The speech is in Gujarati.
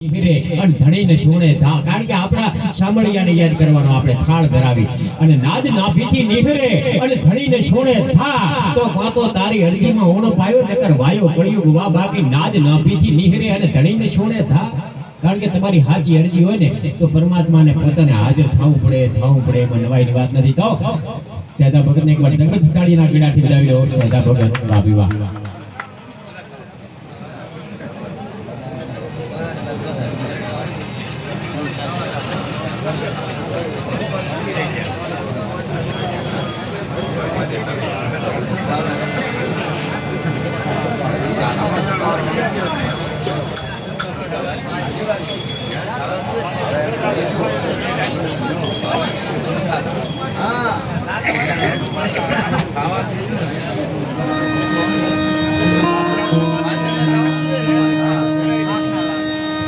અને ધણીને સોણે ધા કારણ કે આપણા સામળિયાને યાદ કરવાનો આપણે થાળ ધરાવી અને નાદ નાભીથી નિહરે અને ધણીને સોણે ધા તો કાતો તારી અરજીમાં ઓણો પાયો નકર વાયો કળિયુગ વા બાકી નાદ નાભીથી નિહરે અને ધણીને સોણે ધા કારણ કે તમારી સાચી અરજી હોય ને તો પરમાત્માને પોતાને હાજર થવું પડે એમાં નવાઈની વાત નથી તો સહેદા ભગતને એકવાર જગત તાળીના કીડાથી બધાવી લો સહેદા ભગત વાહ વિવાહ